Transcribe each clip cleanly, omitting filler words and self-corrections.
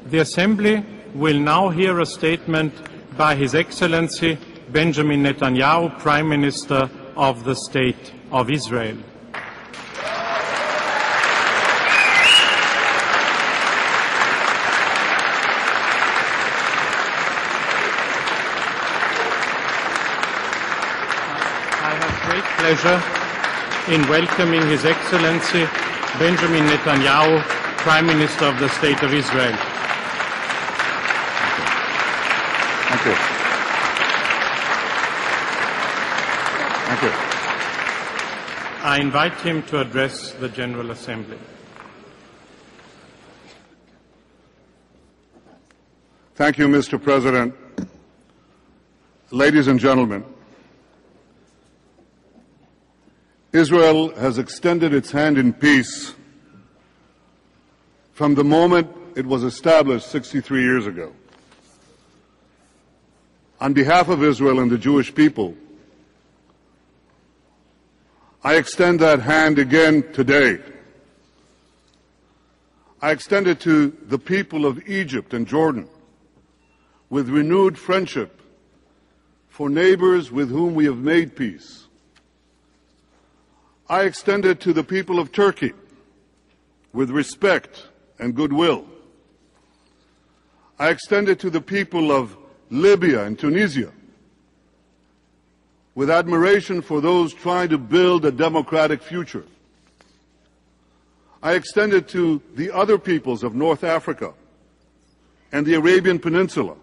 The Assembly will now hear a statement by His Excellency Benjamin Netanyahu, Prime Minister of the State of Israel. I have great pleasure in welcoming His Excellency Benjamin Netanyahu, Prime Minister of the State of Israel. Thank you. Thank you. I invite him to address the General Assembly. Thank you, Mr. President. Ladies and gentlemen, Israel has extended its hand in peace from the moment it was established 63 years ago. On behalf of Israel and the Jewish people, I extend that hand again today. I extend it to the people of Egypt and Jordan with renewed friendship for neighbors with whom we have made peace. I extend it to the people of Turkey with respect and goodwill. I extend it to the people of Libya and Tunisia with admiration for those trying to build a democratic future. I extend it to the other peoples of North Africa and the Arabian Peninsula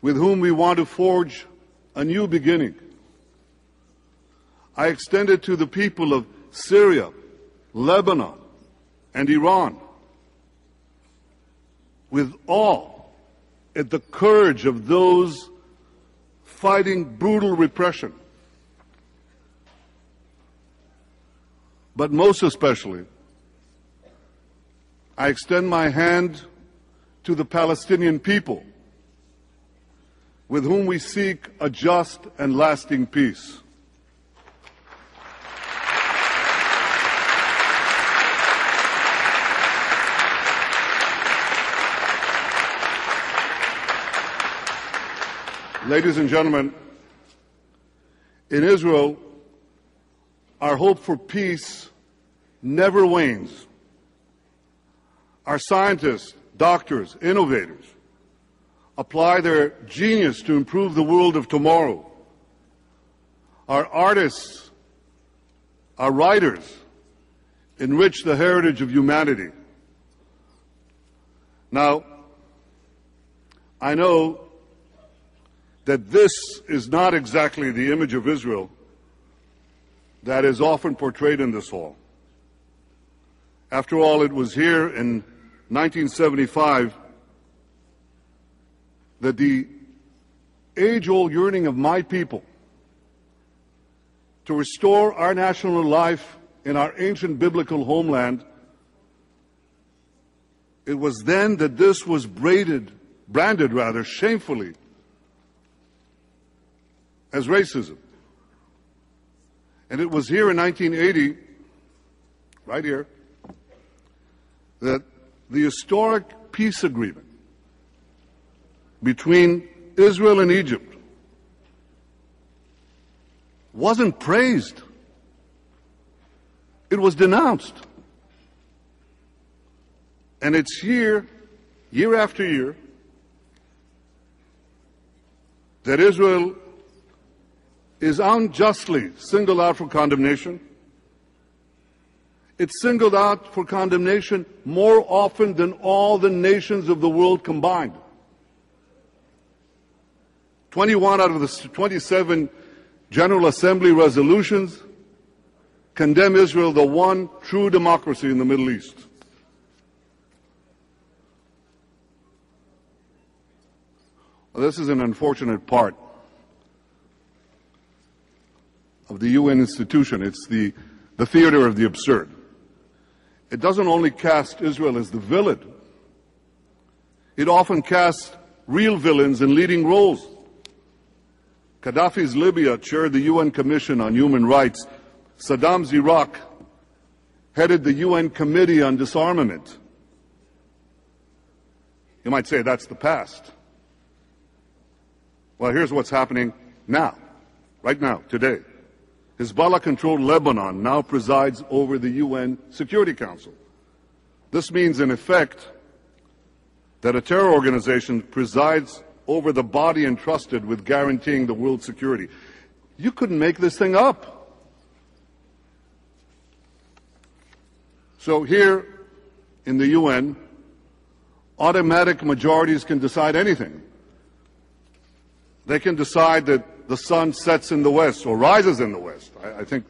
with whom we want to forge a new beginning. I extend it to the people of Syria, Lebanon, and Iran with awe at the courage of those fighting brutal repression. But most especially, I extend my hand to the Palestinian people with whom we seek a just and lasting peace. Ladies and gentlemen, in Israel, our hope for peace never wanes. Our scientists, doctors, innovators apply their genius to improve the world of tomorrow. Our artists, our writers enrich the heritage of humanity. Now, I know that this is not exactly the image of Israel that is often portrayed in this hall. After all, it was here in 1975 that the age-old yearning of my people to restore our national life in our ancient biblical homeland, it was then that this was branded shamefully as racism. And it was here in 1980, right here, that the historic peace agreement between Israel and Egypt wasn't praised. It was denounced. And it's here, year after year, that Israel is unjustly singled out for condemnation. It's singled out for condemnation more often than all the nations of the world combined. 21 out of the 27 General Assembly resolutions condemn Israel, the one true democracy in the Middle East. Well, this is an unfortunate part of the UN institution. It's the theater of the absurd. It doesn't only cast Israel as the villain, it often casts real villains in leading roles. Gaddafi's Libya chaired the UN Commission on Human Rights. Saddam's Iraq headed the UN Committee on Disarmament. You might say that's the past. Well, here's what's happening now, right now, today. Hezbollah-controlled Lebanon now presides over the UN Security Council. This means, in effect, that a terror organization presides over the body entrusted with guaranteeing the world's security. You couldn't make this thing up. So here in the UN, automatic majorities can decide anything. They can decide that the sun sets in the west or rises in the west. I think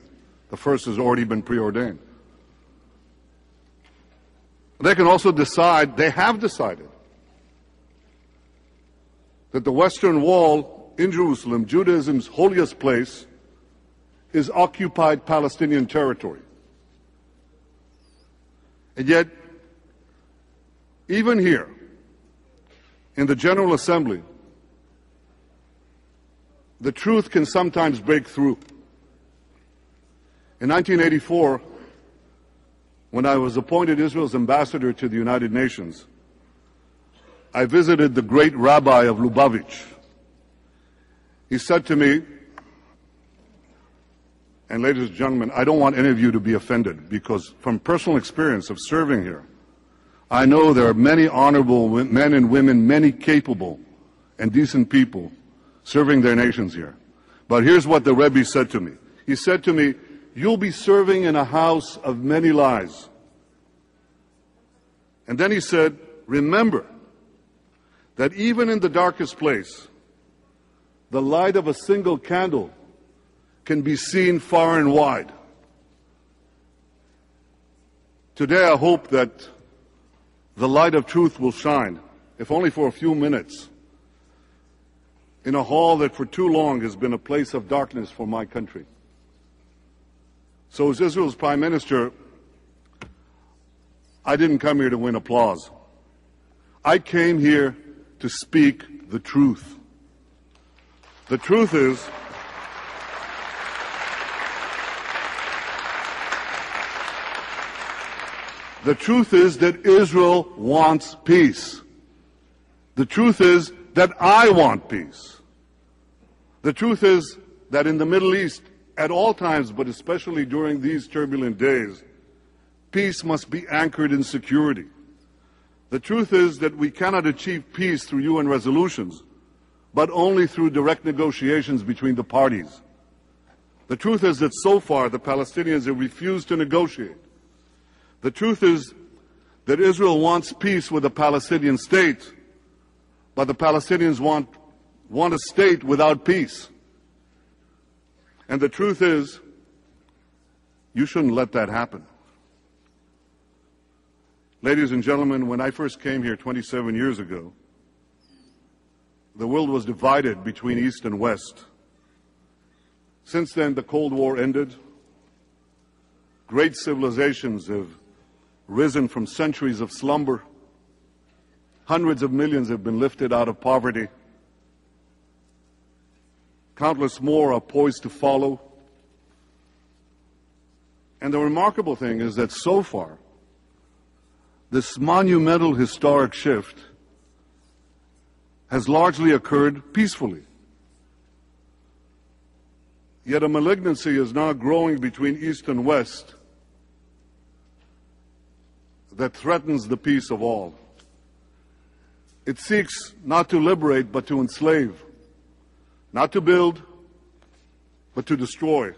the first has already been preordained. They can also decide, they have decided, that the Western Wall in Jerusalem, Judaism's holiest place, is occupied Palestinian territory. And yet, even here, in the General Assembly, the truth can sometimes break through. In 1984, when I was appointed Israel's ambassador to the United Nations, I visited the great rabbi of Lubavitch. He said to me, and ladies and gentlemen, I don't want any of you to be offended, because from personal experience of serving here, I know there are many honorable men and women, many capable and decent people serving their nations here. But here's what the Rebbe said to me. He said to me, you'll be serving in a house of many lies. And then he said, remember that even in the darkest place, the light of a single candle can be seen far and wide. Today I hope that the light of truth will shine, if only for a few minutes, in a hall that for too long has been a place of darkness for my country. So as Israel's Prime Minister, I didn't come here to win applause. I came here to speak the truth. The truth is, that Israel wants peace. The truth is that I want peace. The truth is that in the Middle East, at all times, but especially during these turbulent days, peace must be anchored in security. The truth is that we cannot achieve peace through UN resolutions, but only through direct negotiations between the parties. The truth is that so far the Palestinians have refused to negotiate. The truth is that Israel wants peace with a Palestinian state, but the Palestinians want a state without peace. And the truth is, you shouldn't let that happen. Ladies and gentlemen, when I first came here 27 years ago, the world was divided between East and West. Since then, the Cold War ended. Great civilizations have risen from centuries of slumber. Hundreds of millions have been lifted out of poverty. Countless more are poised to follow. And the remarkable thing is that so far, this monumental historic shift has largely occurred peacefully. Yet a malignancy is now growing between East and West that threatens the peace of all. It seeks not to liberate, but to enslave, not to build, but to destroy.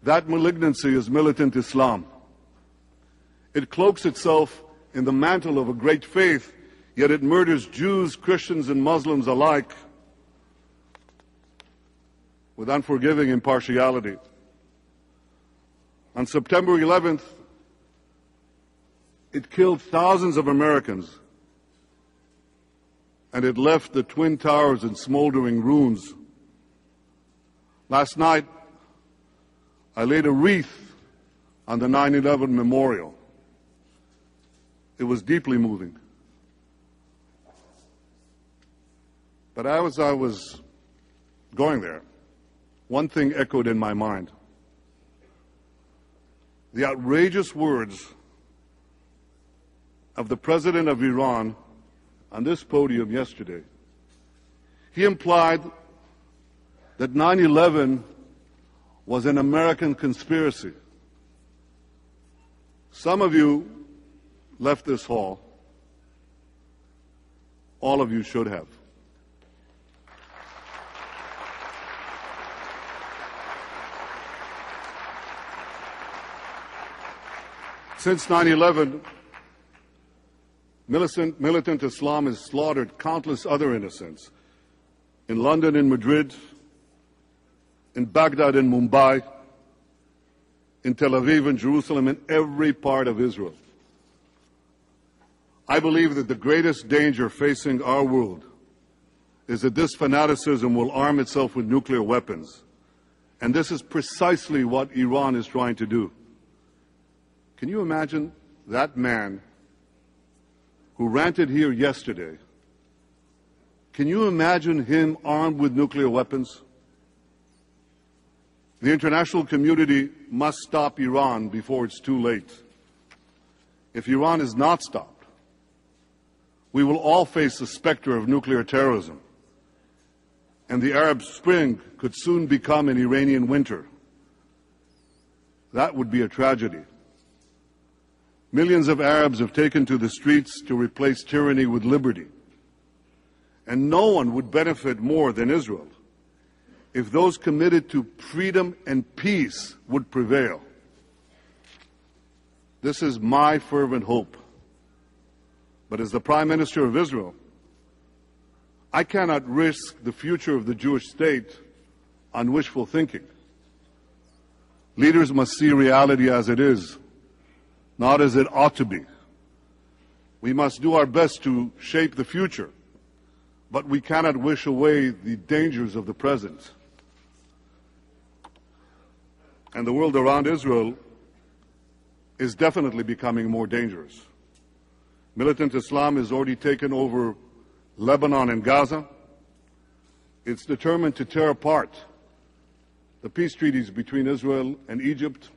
That malignancy is militant Islam. It cloaks itself in the mantle of a great faith, yet it murders Jews, Christians, and Muslims alike with unforgiving impartiality. On September 11th, it killed thousands of Americans, and it left the Twin Towers in smoldering ruins. Last night, I laid a wreath on the 9/11 memorial. It was deeply moving. But as I was going there, one thing echoed in my mind. The outrageous words of the president of Iran on this podium yesterday, he implied that 9/11 was an American conspiracy. Some of you left this hall. All of you should have. Since 9/11, militant Islam has slaughtered countless other innocents in London and Madrid, in Baghdad and Mumbai, in Tel Aviv and Jerusalem, in every part of Israel. I believe that the greatest danger facing our world is that this fanaticism will arm itself with nuclear weapons. And this is precisely what Iran is trying to do. Can you imagine that man who ranted here yesterday? Can you imagine him armed with nuclear weapons? The international community must stop Iran before it's too late. If Iran is not stopped, we will all face the specter of nuclear terrorism, and the Arab Spring could soon become an Iranian winter. That would be a tragedy. Millions of Arabs have taken to the streets to replace tyranny with liberty. And no one would benefit more than Israel if those committed to freedom and peace would prevail. This is my fervent hope. But as the Prime Minister of Israel, I cannot risk the future of the Jewish state on wishful thinking. Leaders must see reality as it is, not as it ought to be. We must do our best to shape the future, but we cannot wish away the dangers of the present. And the world around Israel is definitely becoming more dangerous. Militant Islam has already taken over Lebanon and Gaza. It's determined to tear apart the peace treaties between Israel and Egypt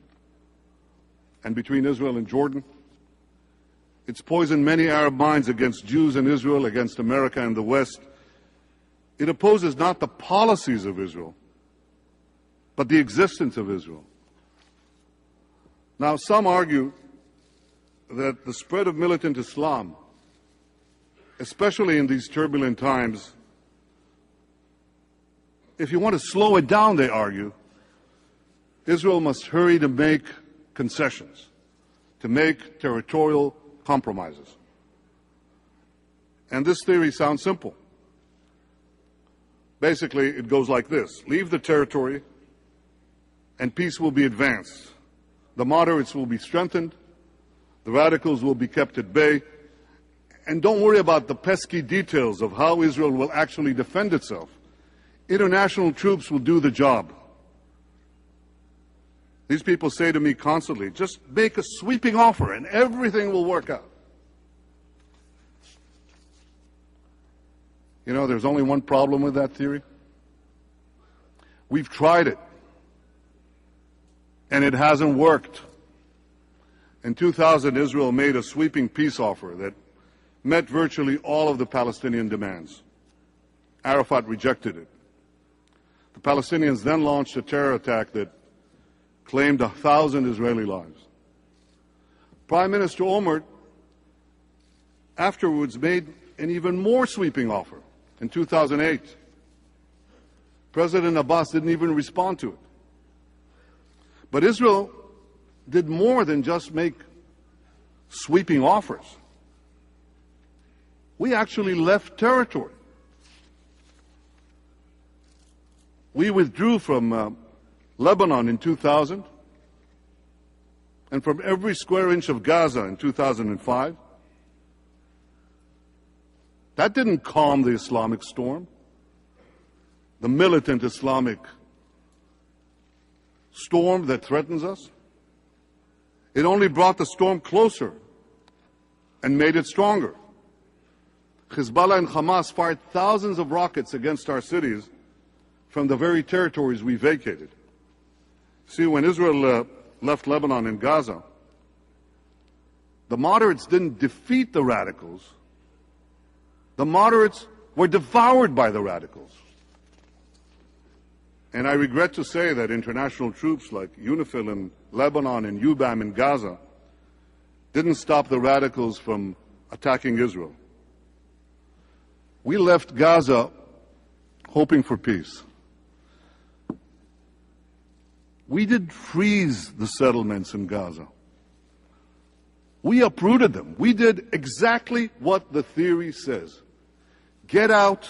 and between Israel and Jordan. It's poisoned many Arab minds against Jews in Israel, against America and the West. It opposes not the policies of Israel, but the existence of Israel. Now, some argue that the spread of militant Islam, especially in these turbulent times, if you want to slow it down, they argue, Israel must hurry to make concessions, to make territorial compromises. And this theory sounds simple. Basically, it goes like this: leave the territory and peace will be advanced. The moderates will be strengthened, the radicals will be kept at bay, and don't worry about the pesky details of how Israel will actually defend itself. International troops will do the job. These people say to me constantly, just make a sweeping offer and everything will work out. You know, there's only one problem with that theory. We've tried it, and it hasn't worked. In 2000, Israel made a sweeping peace offer that met virtually all of the Palestinian demands. Arafat rejected it. The Palestinians then launched a terror attack that claimed 1,000 Israeli lives. Prime Minister Olmert afterwards made an even more sweeping offer in 2008. President Abbas didn't even respond to it. But Israel did more than just make sweeping offers. We actually left territory. We withdrew from Lebanon in 2000, and from every square inch of Gaza in 2005. That didn't calm the Islamic storm, the militant Islamic storm that threatens us. It only brought the storm closer and made it stronger. Hezbollah and Hamas fired thousands of rockets against our cities from the very territories we vacated. See, when Israel left Lebanon and Gaza, the moderates didn't defeat the radicals. The moderates were devoured by the radicals. And I regret to say that international troops like UNIFIL in Lebanon and UBAM in Gaza didn't stop the radicals from attacking Israel. We left Gaza hoping for peace. We did freeze the settlements in Gaza. We uprooted them. We did exactly what the theory says. Get out,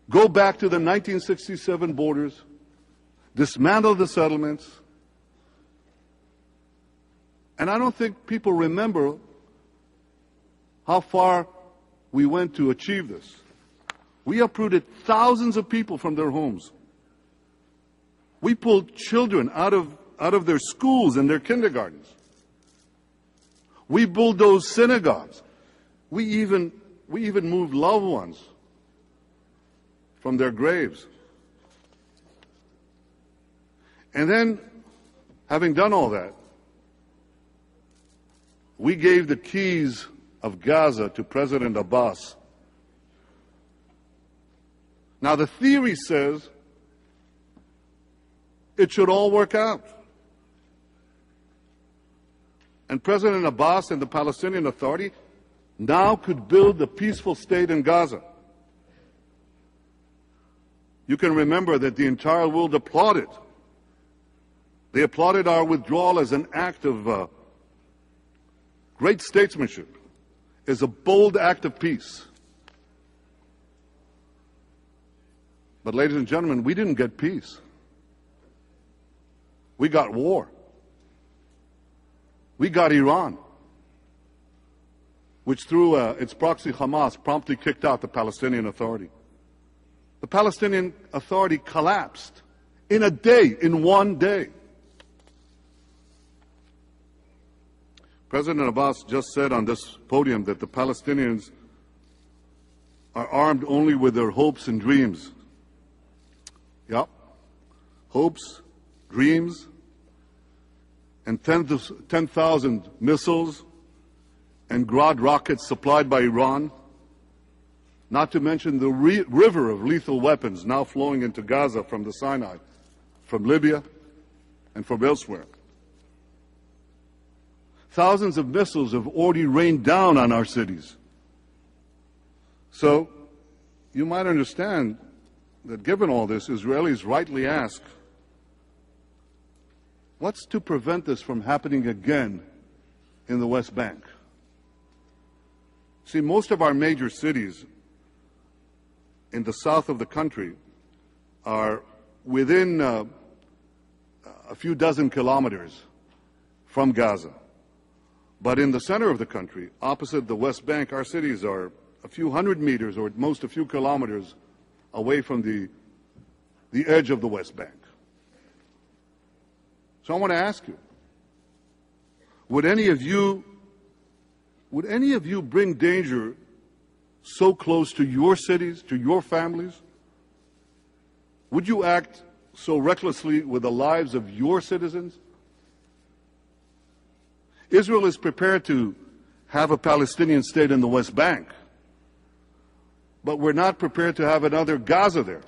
go back to the 1967 borders, dismantle the settlements. And I don't think people remember how far we went to achieve this. We uprooted thousands of people from their homes. We pulled children out of their schools and their kindergartens. We bulldozed synagogues. We even moved loved ones from their graves. And then, having done all that, we gave the keys of Gaza to President Abbas. Now, the theory says it should all work out. And President Abbas and the Palestinian Authority now could build a peaceful state in Gaza. You can remember that the entire world applauded. They applauded our withdrawal as an act of great statesmanship, as a bold act of peace. But ladies and gentlemen, we didn't get peace. We got war. We got Iran, which through its proxy Hamas promptly kicked out the Palestinian Authority. The Palestinian Authority collapsed in a day, in one day. President Abbas just said on this podium that the Palestinians are armed only with their hopes and dreams. Yep. Hopes, dreams, and 10,000 missiles and Grad rockets supplied by Iran, not to mention the river of lethal weapons now flowing into Gaza from the Sinai, from Libya, and from elsewhere. Thousands of missiles have already rained down on our cities. So, you might understand that given all this, Israelis rightly ask, what's to prevent this from happening again in the West Bank? See, most of our major cities in the south of the country are within a few dozen kilometers from Gaza. But in the center of the country, opposite the West Bank, our cities are a few hundred meters or at most a few kilometers away from the edge of the West Bank. So I want to ask you, would any of you bring danger so close to your cities, to your families? Would you act so recklessly with the lives of your citizens? Israel is prepared to have a Palestinian state in the West Bank, but we're not prepared to have another Gaza there.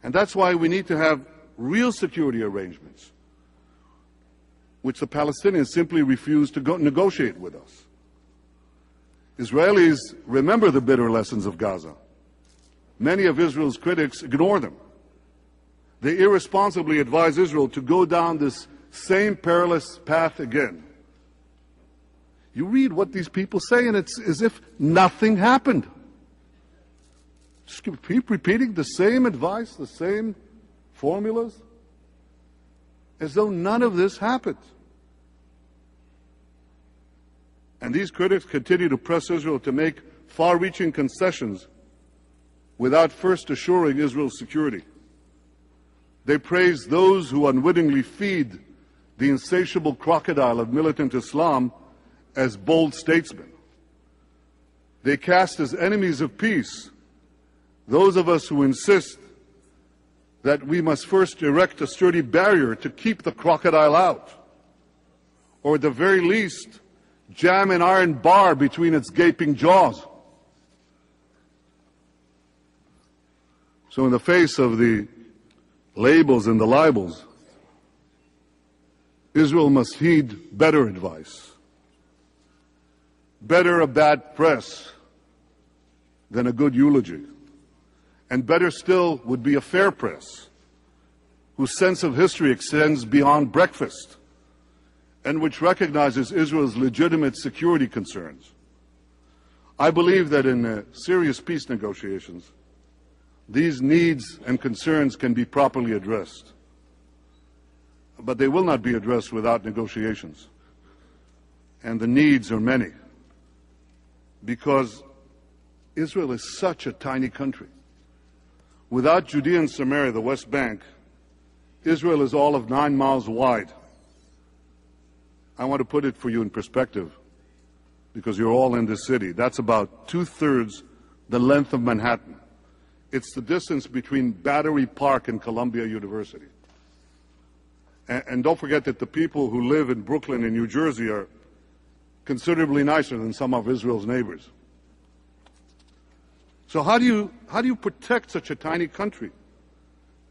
And that's why we need to have real security arrangements, which the Palestinians simply refuse to negotiate with us. Israelis remember the bitter lessons of Gaza. Many of Israel's critics ignore them. They irresponsibly advise Israel to go down this same perilous path again. You read what these people say, and it's as if nothing happened. Just keep repeating the same advice, the same formulas, as though none of this happened. And these critics continue to press Israel to make far-reaching concessions without first assuring Israel's security. They praise those who unwittingly feed the insatiable crocodile of militant Islam as bold statesmen. They cast as enemies of peace those of us who insist that we must first erect a sturdy barrier to keep the crocodile out, or at the very least, jam an iron bar between its gaping jaws. So in the face of the labels and the libels, Israel must heed better advice. Better a bad press than a good eulogy. And better still would be a fair press, whose sense of history extends beyond breakfast, and which recognizes Israel's legitimate security concerns. I believe that in serious peace negotiations, these needs and concerns can be properly addressed. But they will not be addressed without negotiations. And the needs are many, because Israel is such a tiny country. Without Judea and Samaria, the West Bank, Israel is all of 9 miles wide. I want to put it for you in perspective, because you're all in this city. That's about 2/3 the length of Manhattan. It's the distance between Battery Park and Columbia University. And don't forget that the people who live in Brooklyn and New Jersey are considerably nicer than some of Israel's neighbors. So how do you protect such a tiny country,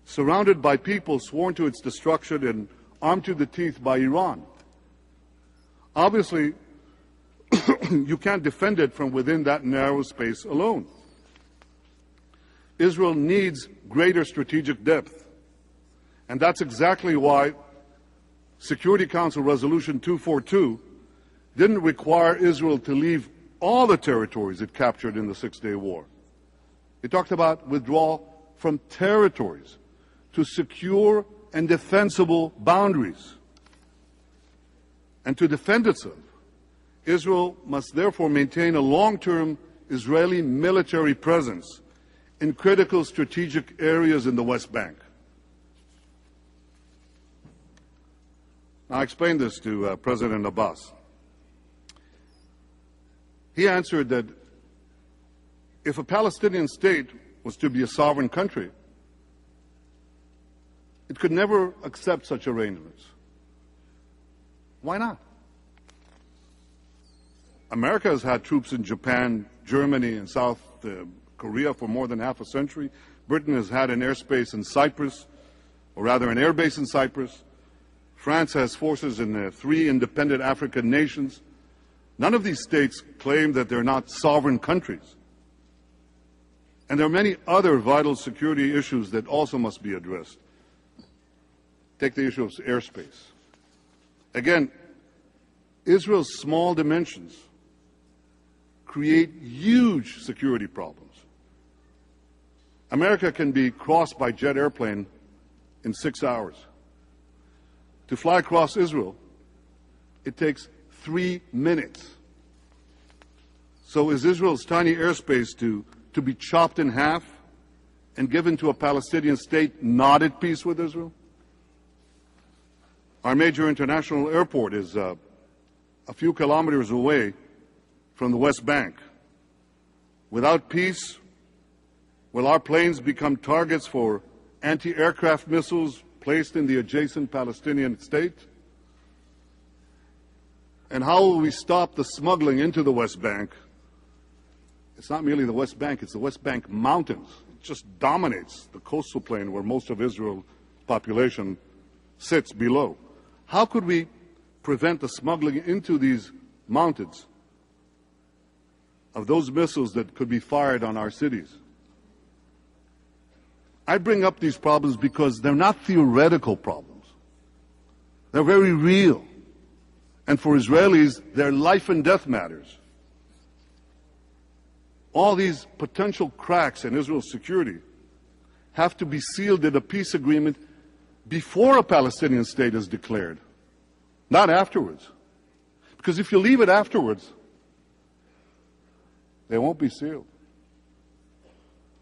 surrounded by people sworn to its destruction and armed to the teeth by Iran? Obviously, you can't defend it from within that narrow space alone. Israel needs greater strategic depth. And that's exactly why Security Council Resolution 242 didn't require Israel to leave all the territories it captured in the Six-Day War. It talked about withdrawal from territories to secure and defensible boundaries. And to defend itself, Israel must therefore maintain a long-term Israeli military presence in critical strategic areas in the West Bank. Now, I explained this to President Abbas. He answered that if a Palestinian state was to be a sovereign country, it could never accept such arrangements. Why not? America has had troops in Japan, Germany, and South Korea for more than half a century. Britain has had an airspace in Cyprus, or rather an airbase in Cyprus. France has forces in 3 independent African nations. None of these states claim that they're not sovereign countries. And there are many other vital security issues that also must be addressed. Take the issue of airspace. Again, Israel's small dimensions create huge security problems. America can be crossed by jet airplane in 6 hours. To fly across Israel, it takes 3 minutes. So is Israel's tiny airspace to be chopped in half and given to a Palestinian state not at peace with Israel? Our major international airport is a few kilometers away from the West Bank. Without peace, will our planes become targets for anti-aircraft missiles placed in the adjacent Palestinian state? And how will we stop the smuggling into the West Bank? It's not merely the West Bank, it's the West Bank mountains. It just dominates the coastal plain where most of Israel's population sits below. How could we prevent the smuggling into these mountains of those missiles that could be fired on our cities? I bring up these problems because they're not theoretical problems. They're very real. And for Israelis, they're life and death matters. All these potential cracks in Israel's security have to be sealed in a peace agreement before a Palestinian state is declared, not afterwards. Because if you leave it afterwards, they won't be sealed.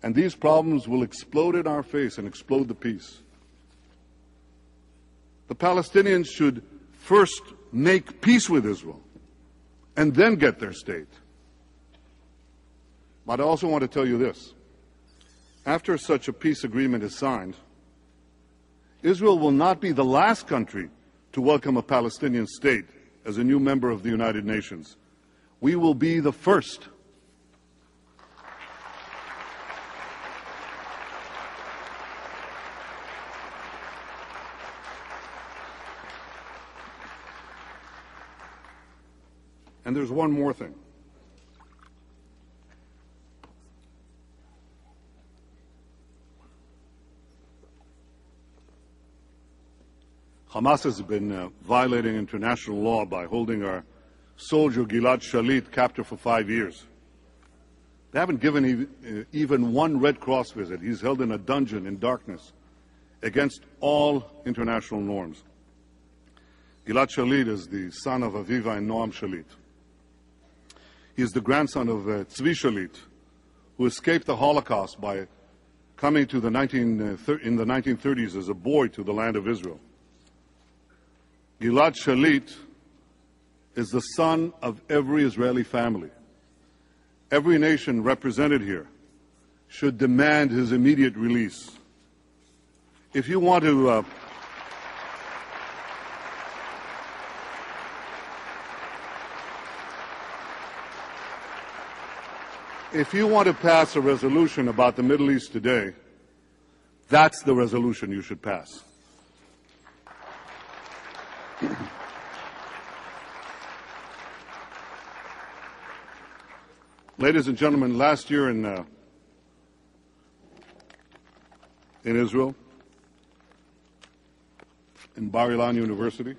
And these problems will explode in our face and explode the peace. The Palestinians should first make peace with Israel and then get their state. But I also want to tell you this. After such a peace agreement is signed, Israel will not be the last country to welcome a Palestinian state as a new member of the United Nations. We will be the first. And there's one more thing. Hamas has been violating international law by holding our soldier Gilad Shalit captive for 5 years. They haven't given even one Red Cross visit. He's held in a dungeon in darkness against all international norms. Gilad Shalit is the son of Aviva and Noam Shalit. He is the grandson of Tzvi Shalit, who escaped the Holocaust by coming to in the 1930s as a boy to the land of Israel. Gilad Shalit is the son of every Israeli family. Every nation represented here should demand his immediate release. If you want to pass a resolution about the Middle East today, that's the resolution you should pass. Ladies and gentlemen, last year in Israel, in Bar Ilan University,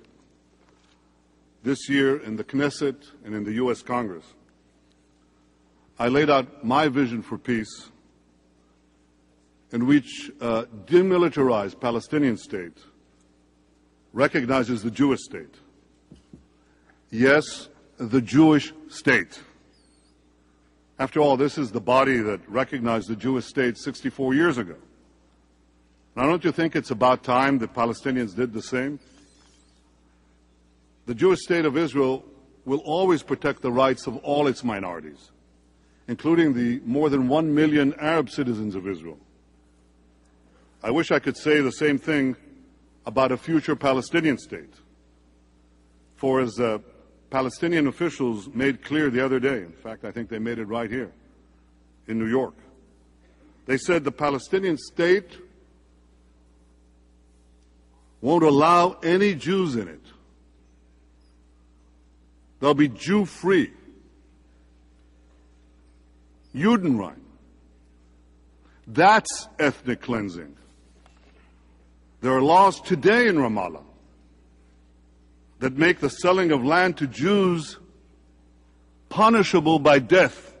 this year in the Knesset and in the U.S. Congress, I laid out my vision for peace in which a demilitarized Palestinian state recognizes the Jewish state. Yes, the Jewish state. After all, this is the body that recognized the Jewish state 64 years ago. Now, don't you think it's about time the Palestinians did the same? The Jewish state of Israel will always protect the rights of all its minorities, including the more than 1 million Arab citizens of Israel. I wish I could say the same thing about a future Palestinian state. For as Palestinian officials made clear the other day, in fact, I think they made it right here in New York, they said the Palestinian state won't allow any Jews in it. They'll be Jew-free. Judenrein. That's ethnic cleansing. There are laws today in Ramallah that make the selling of land to Jews punishable by death.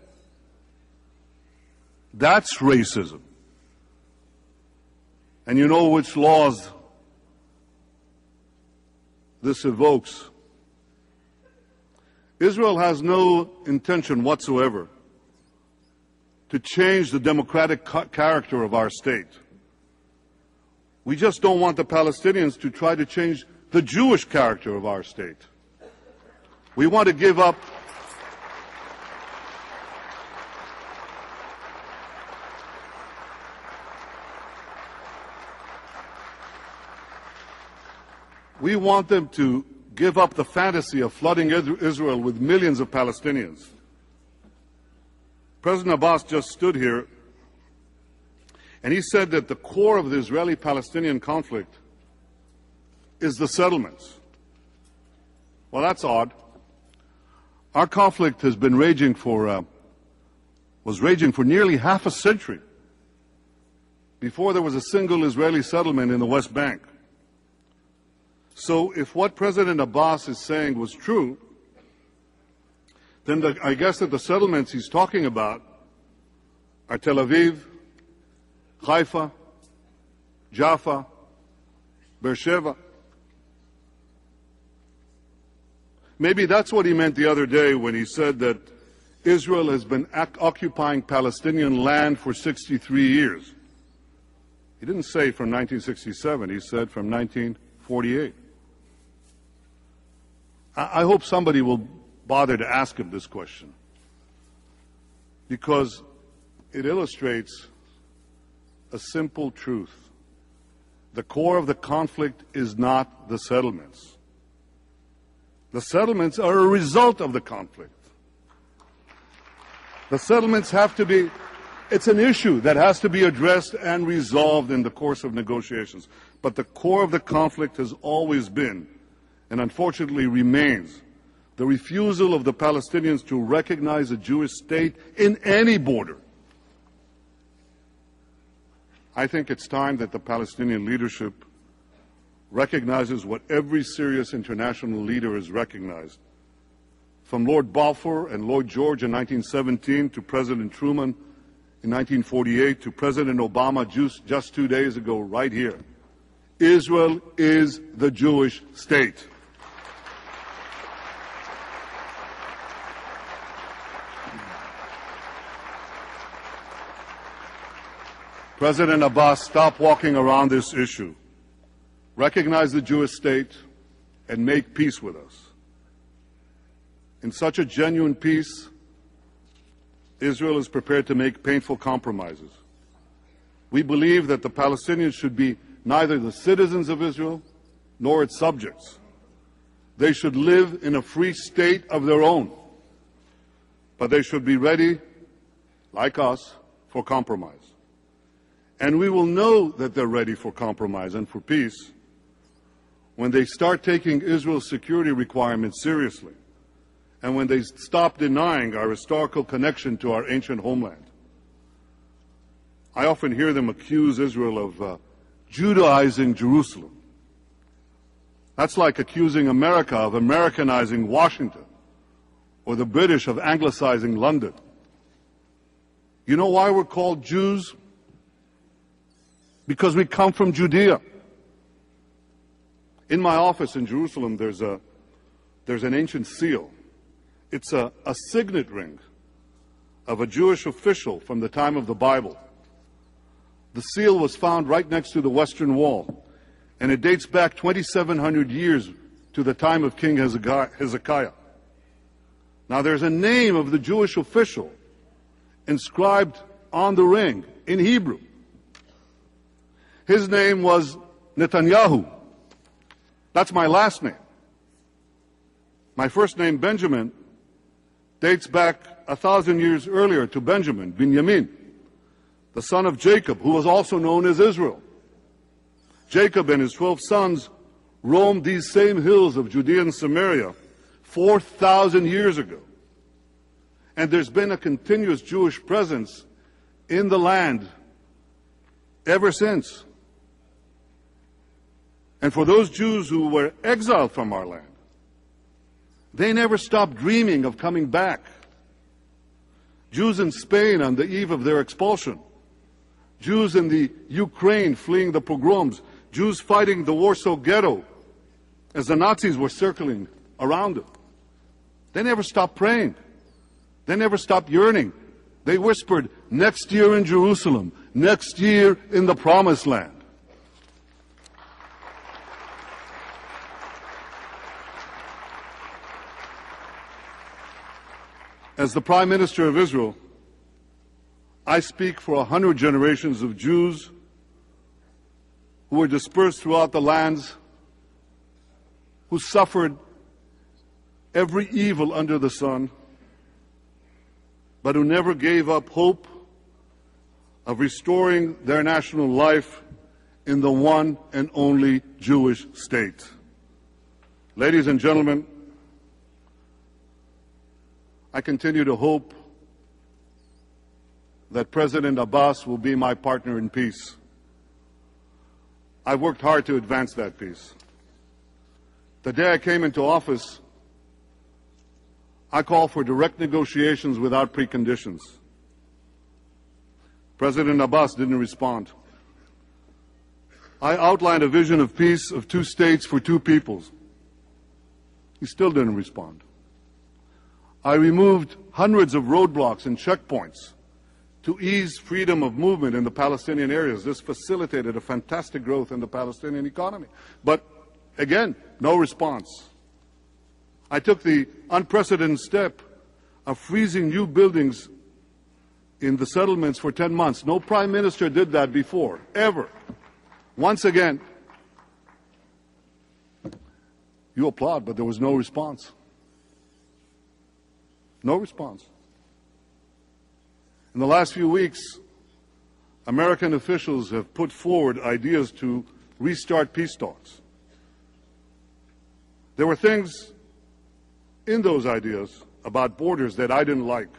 That's racism. And you know which laws this evokes. Israel has no intention whatsoever to change the democratic character of our state. We just don't want the Palestinians to try to change the Jewish character of our state. We want to give up we want them to give up the fantasy of flooding Israel with millions of Palestinians. President Abbas just stood here and he said that the core of the Israeli-Palestinian conflict is the settlements. Well, that's odd. Our conflict has been was raging for nearly half a century before there was a single Israeli settlement in the West Bank. So if what President Abbas is saying was true, then I guess that the settlements he's talking about are Tel Aviv, Haifa, Jaffa, Beersheba. Maybe that's what he meant the other day when he said that Israel has been occupying Palestinian land for 63 years. He didn't say from 1967, he said from 1948. I hope somebody will bother to ask him this question, because it illustrates a simple truth. The core of the conflict is not the settlements. The settlements are a result of the conflict. The settlements have to be, it's an issue that has to be addressed and resolved in the course of negotiations. But the core of the conflict has always been, and unfortunately remains, the refusal of the Palestinians to recognize a Jewish state in any border. I think it's time that the Palestinian leadership recognizes what every serious international leader has recognized. From Lord Balfour and Lloyd George in 1917 to President Truman in 1948 to President Obama just 2 days ago right here. Israel is the Jewish state. President Abbas, stop walking around this issue. Recognize the Jewish state and make peace with us. In such a genuine peace, Israel is prepared to make painful compromises. We believe that the Palestinians should be neither the citizens of Israel nor its subjects. They should live in a free state of their own. But they should be ready, like us, for compromise. And we will know that they're ready for compromise and for peace when they start taking Israel's security requirements seriously and when they stop denying our historical connection to our ancient homeland. I often hear them accuse Israel of Judaizing Jerusalem. That's like accusing America of Americanizing Washington or the British of Anglicizing London. You know why we're called Jews? Because we come from Judea. In my office in Jerusalem, there's an ancient seal. It's a signet ring of a Jewish official from the time of the Bible. The seal was found right next to the Western Wall, and it dates back 2,700 years to the time of King Hezekiah. Now there's a name of the Jewish official inscribed on the ring in Hebrew. His name was Netanyahu. That's my last name. My first name, Benjamin, dates back 1,000 years earlier to Benjamin, Binyamin, the son of Jacob, who was also known as Israel. Jacob and his 12 sons roamed these same hills of Judea and Samaria 4,000 years ago. And there's been a continuous Jewish presence in the land ever since. And for those Jews who were exiled from our land, they never stopped dreaming of coming back. Jews in Spain on the eve of their expulsion, Jews in the Ukraine fleeing the pogroms, Jews fighting the Warsaw Ghetto as the Nazis were circling around them. They never stopped praying. They never stopped yearning. They whispered, next year in Jerusalem, next year in the Promised Land. As the Prime Minister of Israel, I speak for 100 generations of Jews who were dispersed throughout the lands, who suffered every evil under the sun, but who never gave up hope of restoring their national life in the one and only Jewish state. Ladies and gentlemen, I continue to hope that President Abbas will be my partner in peace. I've worked hard to advance that peace. The day I came into office, I called for direct negotiations without preconditions. President Abbas didn't respond. I outlined a vision of peace of two states for two peoples. He still didn't respond. I removed hundreds of roadblocks and checkpoints to ease freedom of movement in the Palestinian areas. This facilitated a fantastic growth in the Palestinian economy. But again, no response. I took the unprecedented step of freezing new buildings in the settlements for 10 months. No prime minister did that before, ever. Once again, you applaud, but there was no response. No response. In the last few weeks, American officials have put forward ideas to restart peace talks. There were things in those ideas about borders that I didn't like.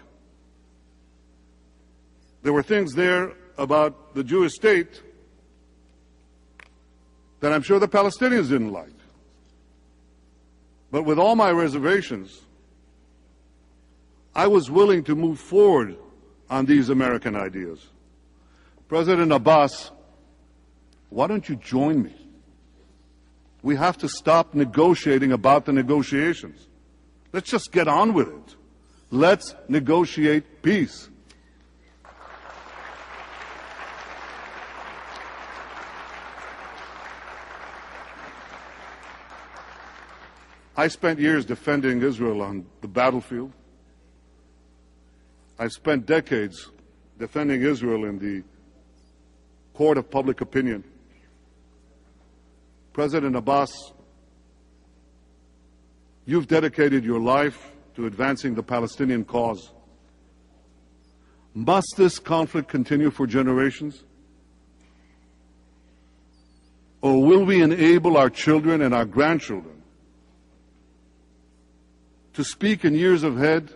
There were things there about the Jewish state that I'm sure the Palestinians didn't like. But with all my reservations, I was willing to move forward on these American ideas. President Abbas, why don't you join me? We have to stop negotiating about the negotiations. Let's just get on with it. Let's negotiate peace. I spent years defending Israel on the battlefield. I've spent decades defending Israel in the court of public opinion. President Abbas, you've dedicated your life to advancing the Palestinian cause. Must this conflict continue for generations? Or will we enable our children and our grandchildren to speak in years ahead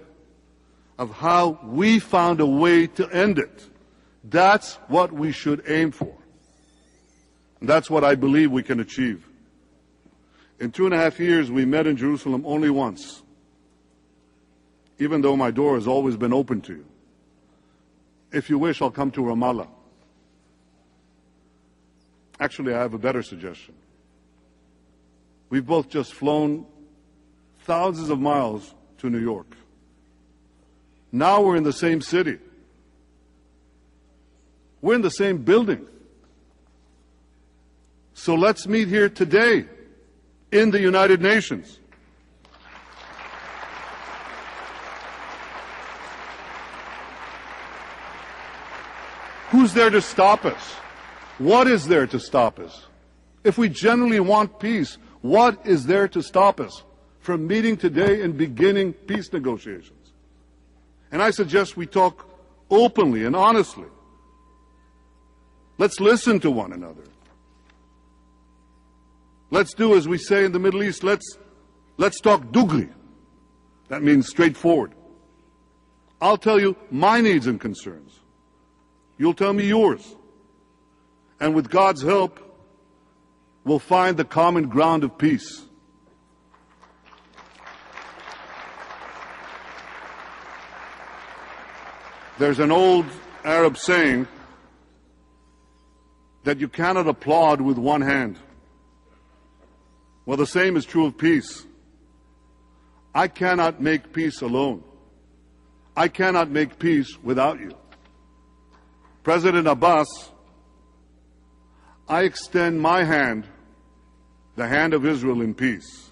of how we found a way to end it? That's what we should aim for. And that's what I believe we can achieve. In 2.5 years, we met in Jerusalem only once, even though my door has always been open to you. If you wish, I'll come to Ramallah. Actually, I have a better suggestion. We've both just flown thousands of miles to New York. Now we're in the same city. We're in the same building. So let's meet here today in the United Nations. Who's there to stop us? What is there to stop us? If we genuinely want peace, what is there to stop us from meeting today and beginning peace negotiations? And I suggest we talk openly and honestly. Let's listen to one another. Let's do as we say in the Middle East, let's talk dugri. That means straightforward. I'll tell you my needs and concerns. You'll tell me yours. And with God's help, we'll find the common ground of peace. There's an old Arab saying that you cannot applaud with one hand. Well, the same is true of peace. I cannot make peace alone. I cannot make peace without you. President Abbas, I extend my hand, the hand of Israel in peace.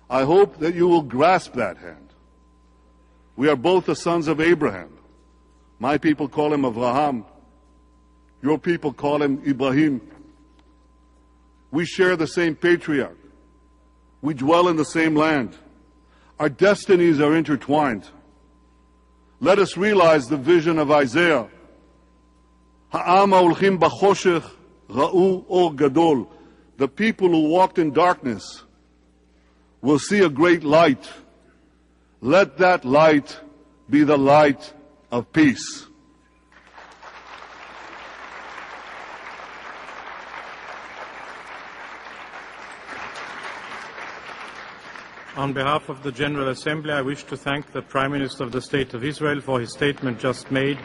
I hope that you will grasp that hand. We are both the sons of Abraham. My people call him Avraham. Your people call him Ibrahim. We share the same patriarch. We dwell in the same land. Our destinies are intertwined. Let us realize the vision of Isaiah. Ha'am ha'olchim b'choshech ra'u or gadol. The people who walked in darkness will see a great light. Let that light be the light of peace. On behalf of the General Assembly, I wish to thank the Prime Minister of the State of Israel for his statement just made